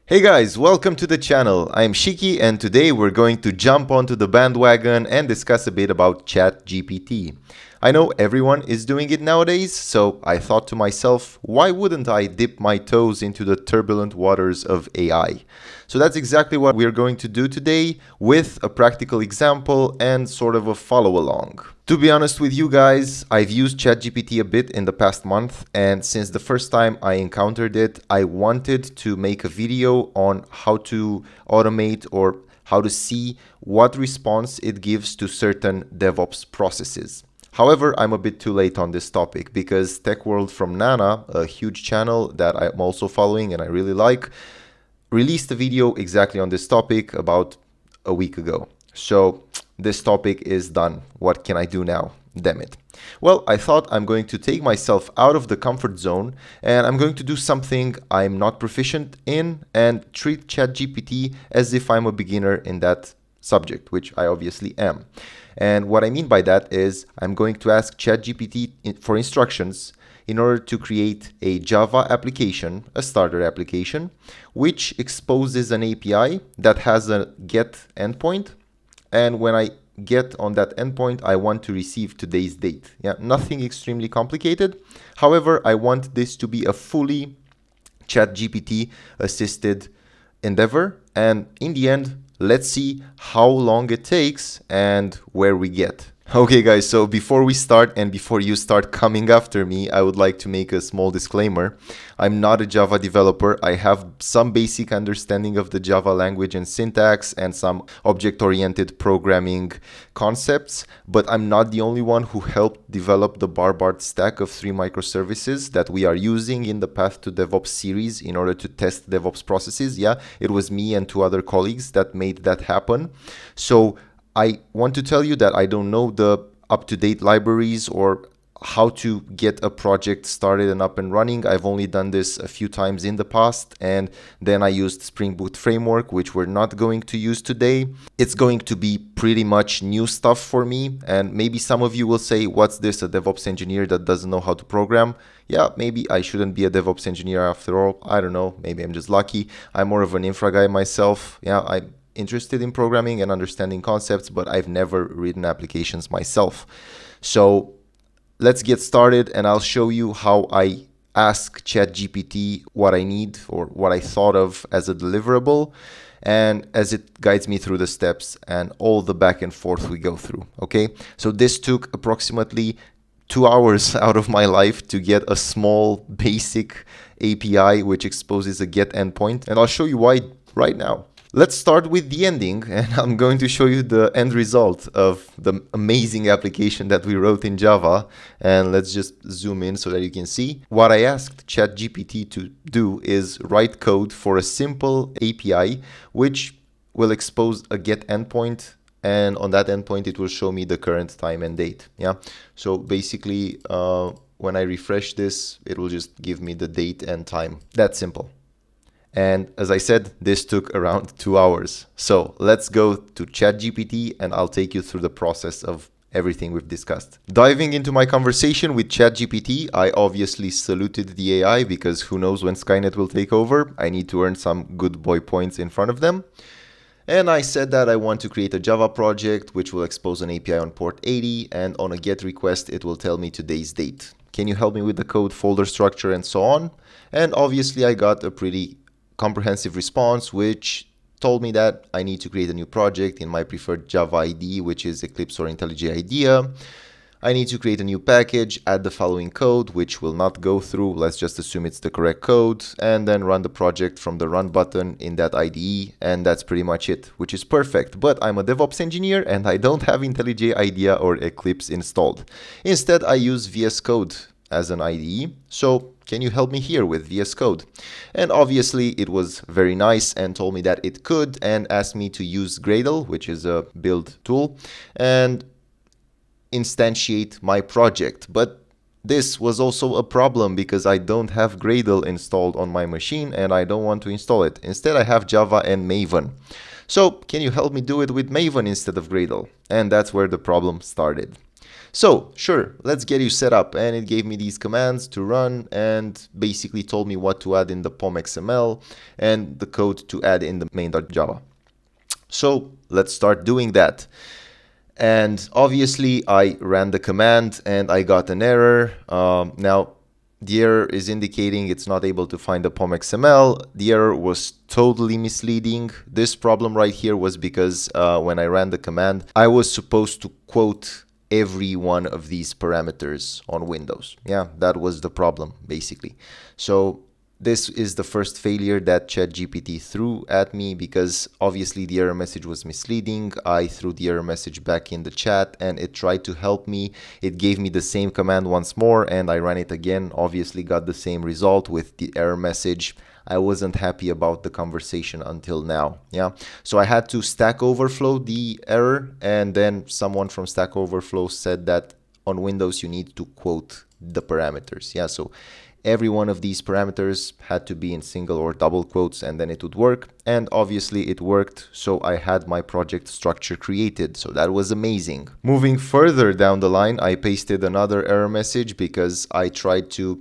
Hey guys, welcome to the channel. I'm Shiki and today we're going to jump onto the bandwagon and discuss a bit about ChatGPT. I know everyone is doing it nowadays, so I thought to myself, why wouldn't I dip my toes into the turbulent waters of AI? So that's exactly what we're going to do today with a practical example and sort of a follow along. To be honest with you guys, I've used ChatGPT a bit in the past month, and since the first time I encountered it, I wanted to make a video on how to automate or how to see what response it gives to certain DevOps processes. However, I'm a bit too late on this topic because Tech World from Nana, a huge channel that I'm also following and I really like, released a video exactly on this topic about a week ago. So this topic is done. What can I do now? Damn it. Well, I thought I'm going to take myself out of the comfort zone and I'm going to do something I'm not proficient in and treat ChatGPT as if I'm a beginner in that subject, which I obviously am. And what I mean by that is I'm going to ask ChatGPT for instructions in order to create a Java application, a starter application, which exposes an API that has a get endpoint. And when I get on that endpoint, I want to receive today's date. Yeah, nothing extremely complicated. However, I want this to be a fully ChatGPT assisted endeavor. And in the end, let's see how long it takes and where we get. Okay guys, so before we start and before you start coming after me, I would like to make a small disclaimer. I'm not a Java developer. I have some basic understanding of the Java language and syntax and some object-oriented programming concepts, but I'm not the only one who helped develop the Barbart stack of 3 microservices that we are using in the Path to DevOps series in order to test DevOps processes. Yeah, it was me and 2 other colleagues that made that happen. So I want to tell you that I don't know the up-to-date libraries or how to get a project started and up and running. I've only done this a few times in the past, and then I used Spring Boot framework, which we're not going to use today. It's going to be pretty much new stuff for me, and maybe some of you will say, what's this, a DevOps engineer that doesn't know how to program? Yeah, maybe I shouldn't be a DevOps engineer after all. I don't know, maybe I'm just lucky. I'm more of an infra guy myself. Yeah, I'm interested in programming and understanding concepts, but I've never written applications myself. So let's get started and I'll show you how I ask ChatGPT what I need or what I thought of as a deliverable, and as it guides me through the steps and all the back and forth we go through. Okay, so this took approximately 2 hours out of my life to get a small basic API which exposes a get endpoint, and I'll show you why right now. Let's start with the ending, and I'm going to show you the end result of the amazing application that we wrote in Java. And let's just zoom in so that you can see. What I asked ChatGPT to do is write code for a simple API, which will expose a get endpoint. And on that endpoint, it will show me the current time and date. Yeah. So basically, when I refresh this, it will just give me the date and time. That's simple. And as I said, this took around 2 hours. So let's go to ChatGPT and I'll take you through the process of everything we've discussed. Diving into my conversation with ChatGPT, I obviously saluted the AI because who knows when Skynet will take over. I need to earn some good boy points in front of them. And I said that I want to create a Java project which will expose an API on port 80, and on a GET request it will tell me today's date. Can you help me with the code, folder structure, and so on? And obviously I got a pretty comprehensive response which told me that I need to create a new project in my preferred Java IDE, which is Eclipse or IntelliJ IDEA. I need to create a new package, add the following code, which will not go through. Let's just assume it's the correct code, and then run the project from the run button in that IDE. And that's pretty much it, which is perfect. But I'm a DevOps engineer and I don't have IntelliJ IDEA or Eclipse installed. Instead, I use VS Code as an IDE. So can you help me here with VS Code? And obviously it was very nice and told me that it could, and asked me to use Gradle, which is a build tool, and instantiate my project. But this was also a problem because I don't have Gradle installed on my machine and I don't want to install it. Instead, I have Java and Maven. So can you help me do it with Maven instead of Gradle? And that's where the problem started. So sure, let's get you set up. And it gave me these commands to run and basically told me what to add in the POM XML and the code to add in the main.java. So let's start doing that. And obviously I ran the command and I got an error. Now the error is indicating it's not able to find the POM XML. The error was totally misleading. This problem right here was because when I ran the command, I was supposed to quote every one of these parameters on Windows. Yeah, that was the problem basically. So this is the first failure that ChatGPT threw at me because obviously the error message was misleading. I threw the error message back in the chat and it tried to help me. It gave me the same command once more and I ran it again. Obviously got the same result with the error message. I wasn't happy about the conversation until now. Yeah, so I had to Stack Overflow the error, and then someone from Stack Overflow said that on Windows you need to quote the parameters. Yeah, so every one of these parameters had to be in single or double quotes and then it would work. And obviously it worked. So I had my project structure created. So that was amazing. Moving further down the line, I pasted another error message because I tried to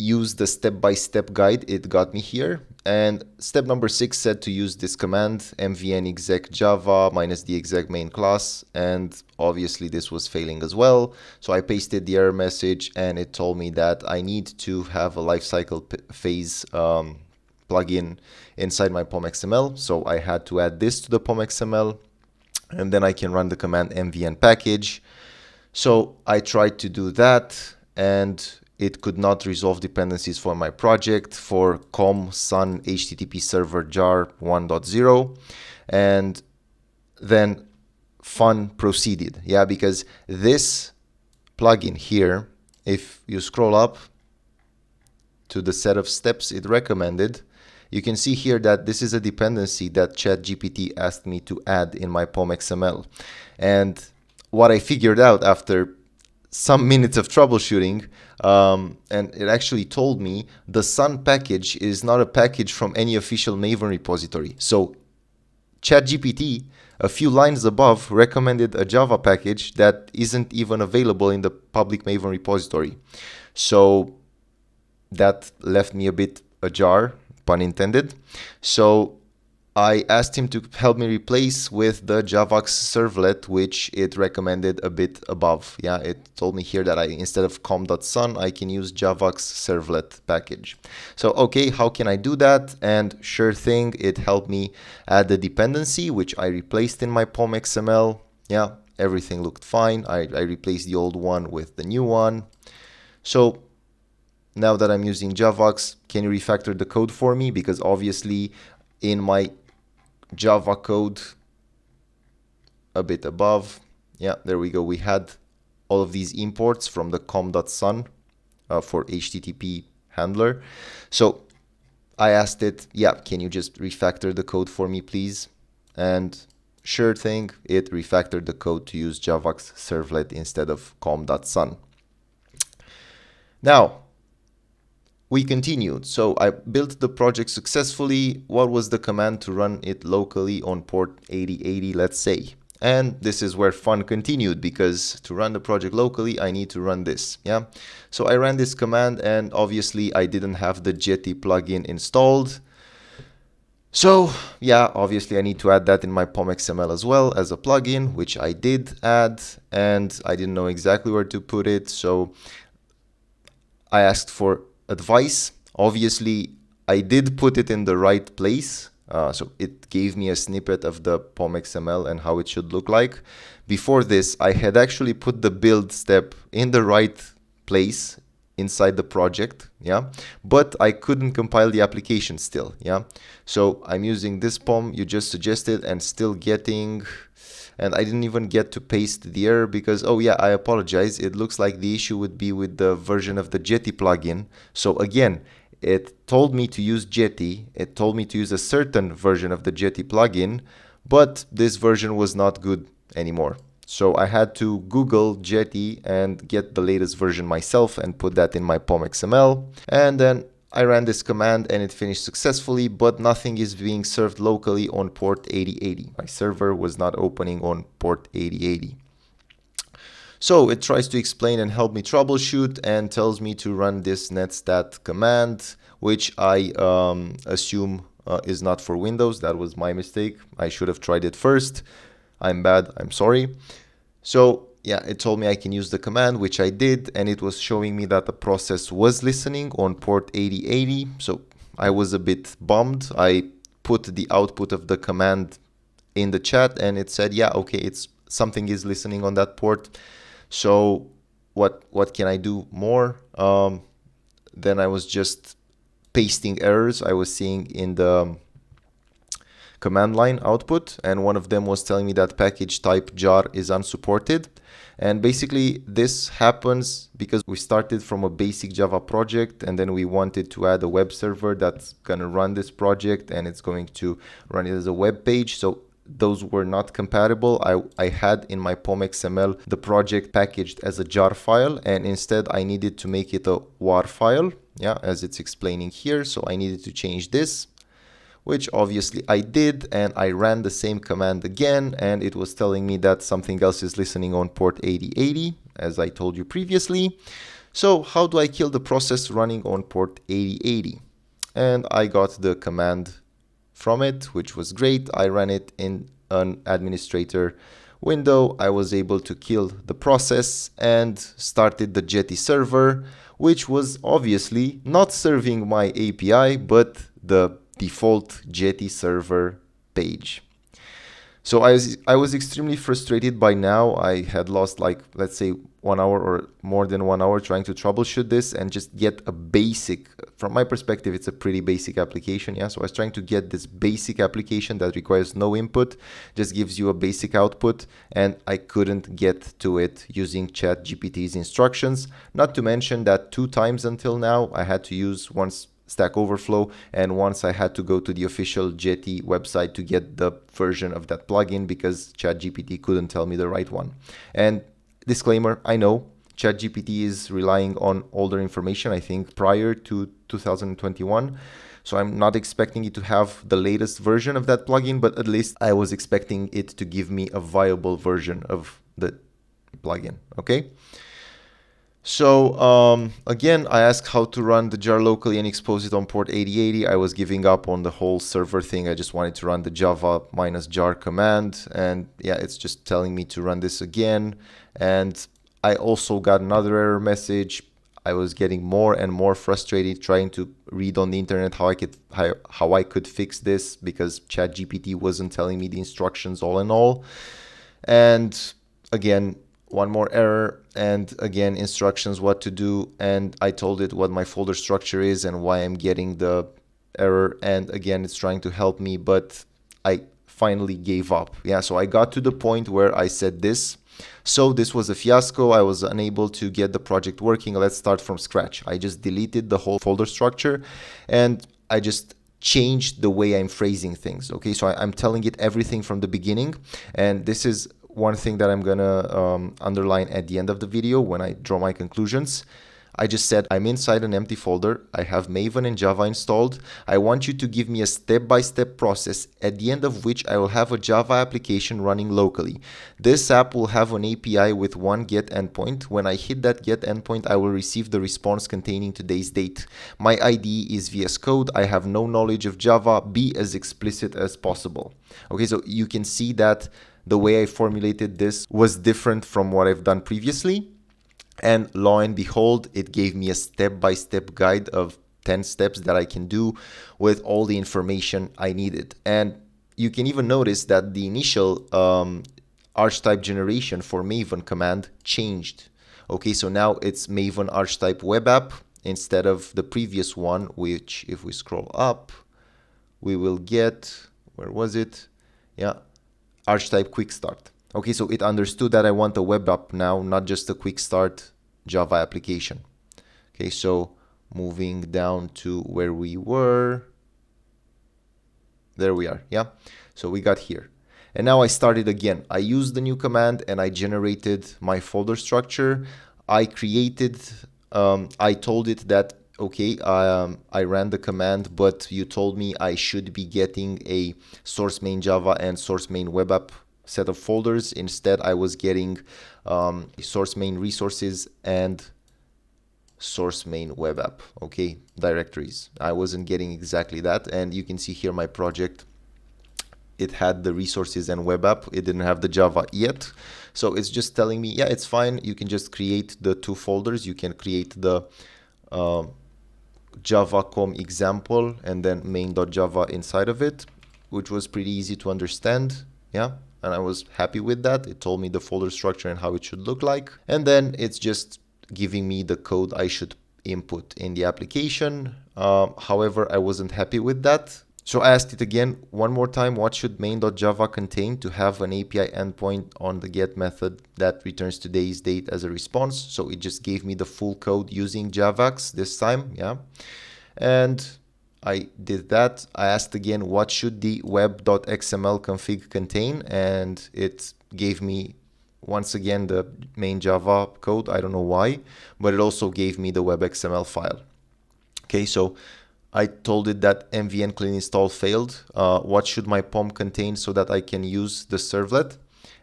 use the step-by-step guide. It got me here. And step number 6 said to use this command mvn exec java minus the exec main class, and obviously this was failing as well. So I pasted the error message and it told me that I need to have a lifecycle phase plugin inside my POM XML. So I had to add this to the POM XML and then I can run the command mvn package. So I tried to do that and it could not resolve dependencies for my project for com sun http server jar 1.0. And then fun proceeded. Yeah, because this plugin here, if you scroll up to the set of steps it recommended, you can see here that this is a dependency that ChatGPT asked me to add in my POM XML. And what I figured out after some minutes of troubleshooting, and it actually told me the Sun package is not a package from any official Maven repository. So ChatGPT, a few lines above, recommended a Java package that isn't even available in the public Maven repository. So that left me a bit ajar, pun intended. So I asked him to help me replace with the Javax servlet, which it recommended a bit above. Yeah, it told me here that instead of com.sun, I can use Javax servlet package. So, okay, how can I do that? And sure thing, it helped me add the dependency, which I replaced in my POM XML. Yeah, everything looked fine. I replaced the old one with the new one. So now that I'm using Javax, can you refactor the code for me? Because obviously in my Java code a bit above, yeah, there we go, we had all of these imports from the com.sun for HTTP handler. So I asked it, yeah, can you just refactor the code for me, please? And sure thing, it refactored the code to use Javax servlet instead of com.sun. Now, we continued. So I built the project successfully. What was the command to run it locally on port 8080, let's say? And this is where fun continued, because to run the project locally, I need to run this. Yeah. So I ran this command and obviously I didn't have the Jetty plugin installed. So yeah, obviously I need to add that in my POM XML as well as a plugin, which I did add, and I didn't know exactly where to put it. So I asked for advice. Obviously, I did put it in the right place. So it gave me a snippet of the POM XML and how it should look like. Before this, I had actually put the build step in the right place inside the project, yeah, but I couldn't compile the application still, yeah. So I'm using this POM you just suggested and still getting, and I didn't even get to paste the error because, oh yeah, I apologize. It looks like the issue would be with the version of the Jetty plugin. So again, it told me to use Jetty. It told me to use a certain version of the Jetty plugin, but this version was not good anymore. So I had to Google Jetty and get the latest version myself and put that in my POM XML. And then I ran this command and it finished successfully, but nothing is being served locally on port 8080. My server was not opening on port 8080. So it tries to explain and help me troubleshoot and tells me to run this netstat command, which I assume is not for Windows. That was my mistake. I should have tried it first. I'm bad. I'm sorry. So yeah, it told me I can use the command, which I did, and it was showing me that the process was listening on port 8080. So I was a bit bummed. I put the output of the command in the chat and it said, yeah, okay, it's something is listening on that port. So what can I do more? Then I was just pasting errors I was seeing in the command line output, and one of them was telling me that package type jar is unsupported. And basically this happens because we started from a basic Java project and then we wanted to add a web server that's going to run this project and it's going to run it as a web page. So those were not compatible. I had in my POM XML the project packaged as a jar file, and instead I needed to make it a WAR file, yeah, as it's explaining here. So I needed to change this, which obviously I did, and I ran the same command again, and it was telling me that something else is listening on port 8080, as I told you previously. So how do I kill the process running on port 8080? And I got the command from it, which was great. I ran it in an administrator window. I was able to kill the process and started the Jetty server, which was obviously not serving my API, but the default Jetty server page. So I was extremely frustrated by now. I had lost, like, let's say 1 hour or more than 1 hour trying to troubleshoot this and just get a basic, from my perspective, it's a pretty basic application. Yeah. So I was trying to get this basic application that requires no input, just gives you a basic output, and I couldn't get to it using ChatGPT's instructions. Not to mention that 2 times until now, I had to use once Stack Overflow, and once I had to go to the official Jetty website to get the version of that plugin because ChatGPT couldn't tell me the right one. And disclaimer, I know ChatGPT is relying on older information, I think prior to 2021. So I'm not expecting it to have the latest version of that plugin, but at least I was expecting it to give me a viable version of the plugin, okay? So again, I asked how to run the jar locally and expose it on port 8080. I was giving up on the whole server thing. I just wanted to run the java -jar command. And yeah, it's just telling me to run this again. And I also got another error message. I was getting more and more frustrated trying to read on the internet how I could fix this because ChatGPT wasn't telling me the instructions all in all. And again, one more error, and again instructions what to do, and I told it what my folder structure is and why I'm getting the error, and again it's trying to help me, but I finally gave up. Yeah, so I got to the point where I said this. So this was a fiasco. I was unable to get the project working. Let's start from scratch. I just deleted the whole folder structure and I just changed the way I'm phrasing things. Okay, so I'm telling it everything from the beginning, and this is one thing that I'm gonna underline at the end of the video when I draw my conclusions. I just said I'm inside an empty folder. I have Maven and Java installed. I want you to give me a step-by-step process at the end of which I will have a Java application running locally. This app will have an API with one GET endpoint. When I hit that GET endpoint, I will receive the response containing today's date. My IDE is VS Code. I have no knowledge of Java. Be as explicit as possible. Okay, so you can see that the way I formulated this was different from what I've done previously. And lo and behold, it gave me a step-by-step guide of 10 steps that I can do with all the information I needed. And you can even notice that the initial archetype generation for Maven command changed. Okay, so now it's Maven archetype web app instead of the previous one, which if we scroll up, we will get, where was it? Yeah, archetype quick start. Okay, so it understood that I want a web app now, not just a quick start Java application. Okay, so moving down to where we were. There we are, yeah. So we got here. And now I started again. I used the new command and I generated my folder structure. I created, I told it that, okay, I ran the command, but you told me I should be getting a source main Java and source main web app set of folders. Instead, I was getting source main resources and source main web app, okay, directories. I wasn't getting exactly that. And you can see here my project, it had the resources and web app. It didn't have the Java yet. So it's just telling me, yeah, it's fine. You can just create the two folders. You can create the Java.com example and then main.java inside of it, which was pretty easy to understand. Yeah. And I was happy with that. It told me the folder structure and how it should look like. And then it's just giving me the code I should input in the application. However, I wasn't happy with that. So I asked it again one more time, what should main.java contain to have an API endpoint on the get method that returns today's date as a response. So it just gave me the full code using Javax this time, yeah. And I did that. I asked again, what should the web.xml config contain? And it gave me once again the main Java code. I don't know why, but it also gave me the web XML file. Okay, so I told it that mvn clean install failed. What should my POM contain so that I can use the servlet?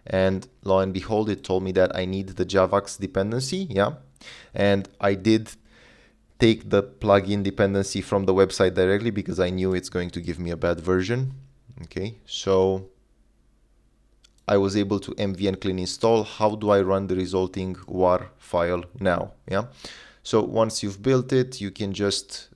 And lo and behold, it told me that I need the Javax dependency, yeah. And I did take the plugin dependency from the website directly because I knew it's going to give me a bad version. Okay, so I was able to mvn clean install. How do I run the resulting war file now? Yeah. So once you've built it, you can just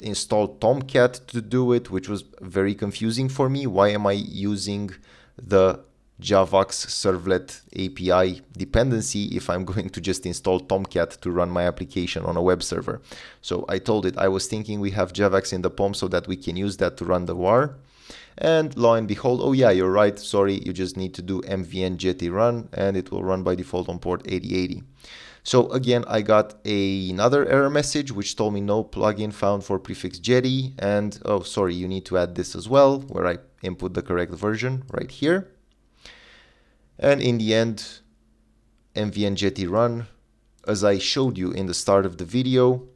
install Tomcat to do it, which was very confusing for me. Why am I using the Javax servlet API dependency if I'm going to just install Tomcat to run my application on a web server? So I told it, I was thinking we have Javax in the POM so that we can use that to run the war. And lo and behold, oh yeah, you're right, sorry, you just need to do mvn jetty run and it will run by default on port 8080. So again, I got another error message which told me no plugin found for prefix jetty, and oh sorry, you need to add this as well, where I input the correct version right here. And in the end, mvn jetty run, as I showed you in the start of the video,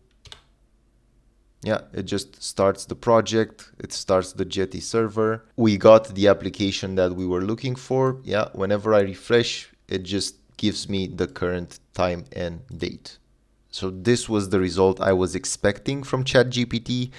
yeah, it just starts the project, it starts the jetty server. We got the application that we were looking for. Yeah, whenever I refresh, it just gives me the current time and date. So this was the result I was expecting from ChatGPT.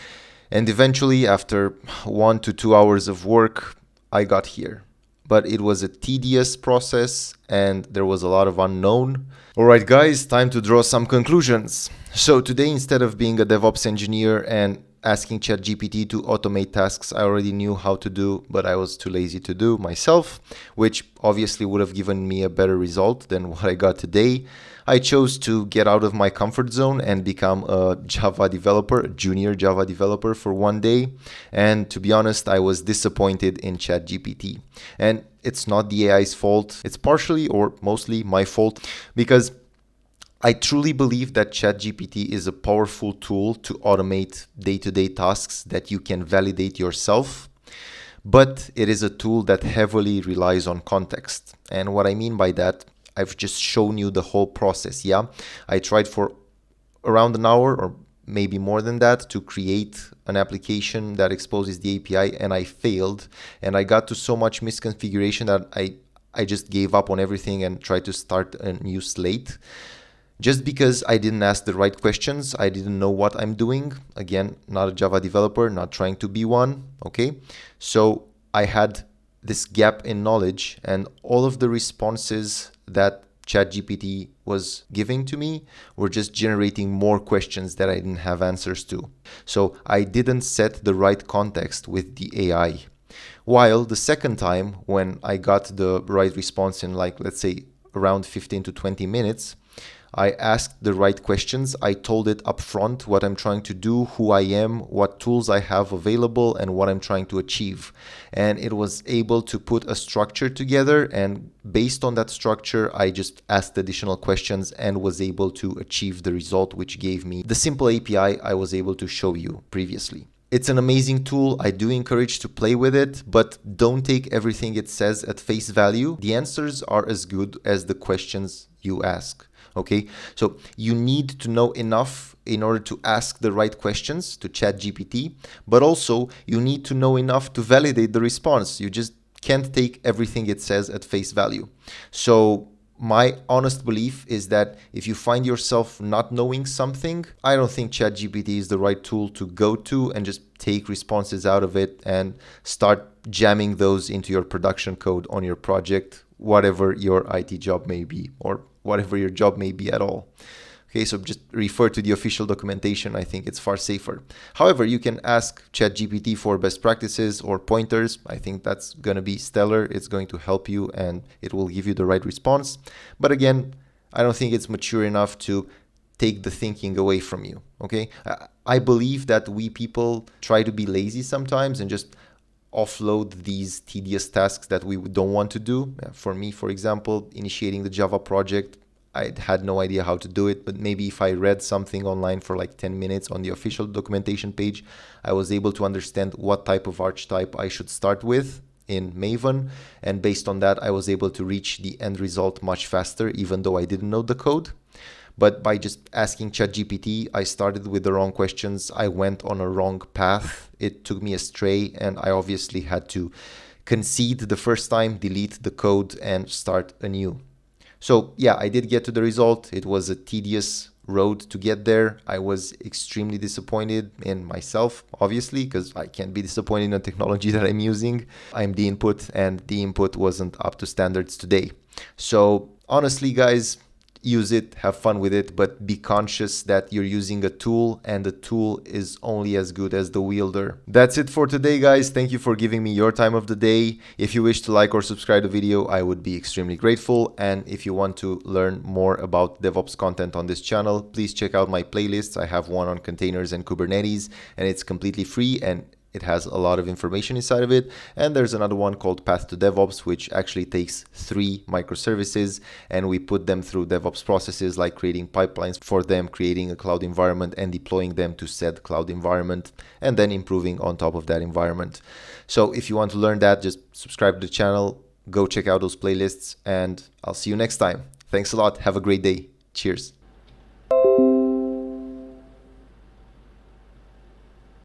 And eventually, after 1 to 2 hours of work, I got here. But it was a tedious process and there was a lot of unknown. All right, guys, time to draw some conclusions. So today, instead of being a DevOps engineer and asking ChatGPT to automate tasks I already knew how to do, but I was too lazy to do myself, which obviously would have given me a better result than what I got today, I chose to get out of my comfort zone and become a Java developer, a junior Java developer for one day. And to be honest, I was disappointed in ChatGPT. And it's not the AI's fault. It's partially or mostly my fault because I truly believe that ChatGPT is a powerful tool to automate day-to-day tasks that you can validate yourself, but it is a tool that heavily relies on context. And what I mean by that, I've just shown you the whole process, yeah? I tried for around an hour or maybe more than that to create an application that exposes the API, and I failed. And I got to so much misconfiguration that I just gave up on everything and tried to start a new slate. Just because I didn't ask the right questions, I didn't know what I'm doing. Again, not a Java developer, not trying to be one, okay? So I had this gap in knowledge, and all of the responses that ChatGPT was giving to me were just generating more questions that I didn't have answers to. So I didn't set the right context with the AI. While the second time, when I got the right response in like, let's say, around 15 to 20 minutes, I asked the right questions. I told it upfront what I'm trying to do, who I am, what tools I have available, and what I'm trying to achieve. And it was able to put a structure together. And based on that structure, I just asked additional questions and was able to achieve the result, which gave me the simple API I was able to show you previously. It's an amazing tool. I do encourage to play with it, but don't take everything it says at face value. The answers are as good as the questions you ask. Okay, so you need to know enough in order to ask the right questions to ChatGPT, but also you need to know enough to validate the response. You just can't take everything it says at face value. So my honest belief is that if you find yourself not knowing something, I don't think ChatGPT is the right tool to go to and just take responses out of it and start jamming those into your production code on your project, whatever your IT job may be, or whatever your job may be at all. Okay, so just refer to the official documentation. I think it's far safer. However, you can ask ChatGPT for best practices or pointers. I think that's going to be stellar. It's going to help you and it will give you the right response. But again, I don't think it's mature enough to take the thinking away from you. Okay, I believe that we people try to be lazy sometimes and just offload these tedious tasks that we don't want to do. For me, for example, initiating the Java project, I had no idea how to do it, but maybe if I read something online for like 10 minutes on the official documentation page, I was able to understand what type of archetype I should start with in Maven. And based on that, I was able to reach the end result much faster, even though I didn't know the code. But by just asking ChatGPT, I started with the wrong questions. I went on a wrong path. It took me astray, and I obviously had to concede the first time, delete the code, and start anew. So yeah, I did get to the result. It was a tedious road to get there. I was extremely disappointed in myself, obviously, because I can't be disappointed in the technology that I'm using. I'm the input, and the input wasn't up to standards today. So honestly, guys, use it, have fun with it, but be conscious that you're using a tool and the tool is only as good as the wielder. That's it for today, guys. Thank you for giving me your time of the day. If you wish to like or subscribe the video, I would be extremely grateful. And if you want to learn more about DevOps content on this channel, please check out my playlists. I have one on containers and Kubernetes, and it's completely free and it has a lot of information inside of it. And there's another one called Path to DevOps, which actually takes 3 microservices and we put them through DevOps processes like creating pipelines for them, creating a cloud environment and deploying them to said cloud environment, and then improving on top of that environment. So if you want to learn that, just subscribe to the channel, go check out those playlists, and I'll see you next time. Thanks a lot. Have a great day. Cheers.